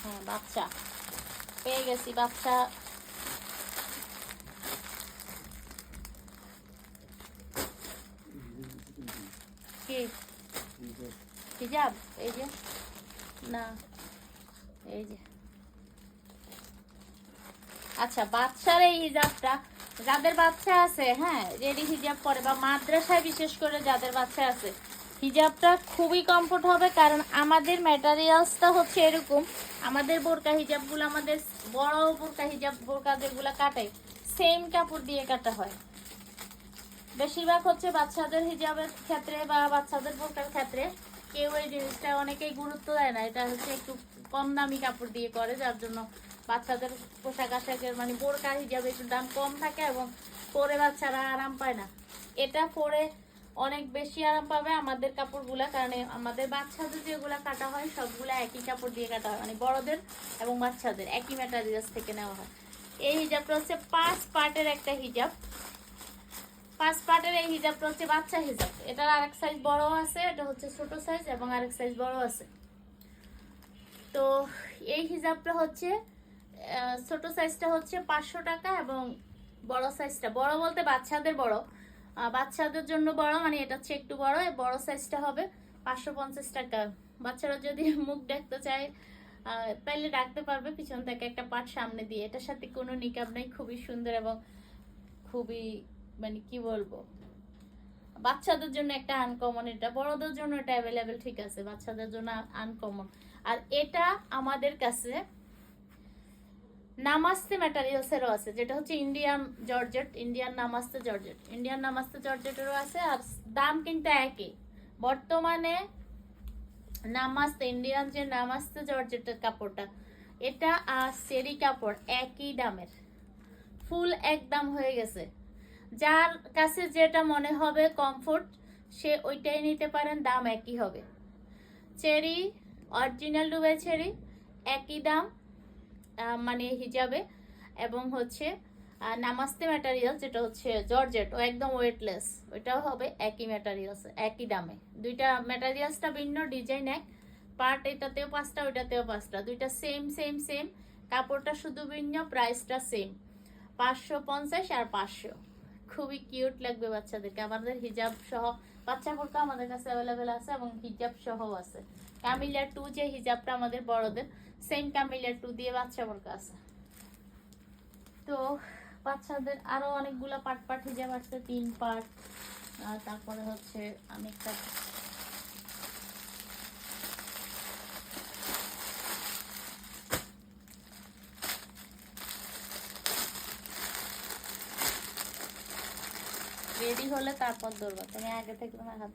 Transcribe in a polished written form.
হ্যাঁ বাচ্চা পেয়ে গেছি, বাচ্চা। কি হিজাব? এই যে না, এই যে আচ্ছা, বাচ্চার এই হিজাবটা যাদের বাচ্চা আছে, হ্যাঁ রেডি হিজাব পরে বা মাদ্রাসায় বিশেষ করে যাদের বাচ্চা আছে, হিজাবটা খুবই কমফোর্ট হবে। কারণ আমাদের ম্যাটেরিয়ালসটা হচ্ছে এরকম, আমাদের বোরকা হিজাবগুলো, আমাদের বড় বোরকা হিজাব, বোরকা যেগুলো কাটাই সেম কাপড় দিয়ে কাটা হয়। বেশিরভাগ হচ্ছে বাচ্চাদের হিজাবের ক্ষেত্রে বা বাচ্চাদের বোরকার ক্ষেত্রে কেউ এই জিনিসটা অনেকেই গুরুত্ব দেয় না। এটা হচ্ছে একটু কম দামি কাপড় দিয়ে করে, যার জন্য বাচ্চাদের পোশাক আশাকের মানে বোরকার হিজাবে একটু দাম কম থাকে এবং পরে বাচ্চারা আরাম পায় না। এটা পরে অনেক বেশি আরাম পাবে আমাদের কাপড়গুলা, কারণ আমাদের বাচ্চাদের যেগুলা কাটা হয় সবগুলা একই কাপড় দিয়ে কাটা হয়, মানে বড়দের এবং বাচ্চাদের একই ম্যাটেরিয়ালস থেকে নেওয়া হয়। এই হিজাবটা হচ্ছে 5 পার্টের একটা হিজাব। 5 পার্টের এই হিজাবটা হচ্ছে বাচ্চা হিজাব। এটার আরেক সাইজ বড় আছে, এটা হচ্ছে ছোট সাইজ, এবং আরেক সাইজ বড় আছে। তো এই হিজাবটা হচ্ছে ছোট সাইজটা হচ্ছে 500 টাকা, এবং বড় সাইজটা, বড় বলতে বাচ্চাদের বড়, বাচ্চাদের জন্য বড়, মানে এটা হচ্ছে একটু বড়, বড় সাইজটা হবে 550 টাকা। বাচ্চারা যদি মুখ দেখতে চায় তাইলে ডাকতে পারবে, পিছন থেকে একটা পাট সামনে দিয়ে। এটার সাথে কোনো নিকাব নেই, খুবই সুন্দর এবং খুবই মানে কি বলবো, বাচ্চাদের জন্য একটা আনকমন। এটা বড়দের জন্য এটা অ্যাভেলেবেল, ঠিক আছে, বাচ্চাদের জন্য আনকমন। আর এটা আমাদের কাছে নামাস্তে ম্যাটেরিয়ালসেরও আছে, যেটা হচ্ছে Indian georgette, Indian namaste georgette, Indian namaste জর্জেটেরও আছে। আর দাম কিন্তু একই বর্তমানে। নামাস্তে, ইন্ডিয়ান যে নামাস্তে জর্জেটের কাপড়টা, এটা আর সেরি কাপড় একই দামের, ফুল এক দাম হয়ে গেছে। যার কাছে যেটা মনে হবে কমফোর্ট সে ওইটাই নিতে পারেন, দাম একই হবে। চেরি, অরিজিনাল দুবাই চেরি একই দাম, মানে হিজাবে, এবং হচ্ছে নামাস্তে ম্যাটেরিয়াল যেটা হচ্ছে জর্জেট, ও একদম ওয়েটলেস, ওইটাও হবে একই ম্যাটেরিয়ালস, একই দামে। দুইটা ম্যাটেরিয়ালসটা ভিন্ন, ডিজাইন এক, পার্ট এটাতেও 5টা ওইটাতেও 5টা, দুইটা সেম সেম সেম, কাপড়টা শুধু ভিন্ন, প্রাইসটা সেম, 550 আর 500। খুবই কিউট লাগবে বাচ্চাদেরকে। আমাদের হিজাব সহ বাচ্চা বোরকা আমাদের কাছে অ্যাভেলেবেল আছে, এবং হিজাব সহ আছে। ক্যামিলা 2 যে হিজাবটা আমাদের বড়দের, সেম ক্যামিলা 2 দিয়ে বাচ্চা বোরকা আছে। তো বাচ্চাদের আরো অনেকগুলো পার্ট পার্ট হিজাব আছে, 3 পার্ট। তারপরে হচ্ছে অনেকটা রেডি হলে তারপর ধরবা, তুমি আগে থেকে তোমার হাত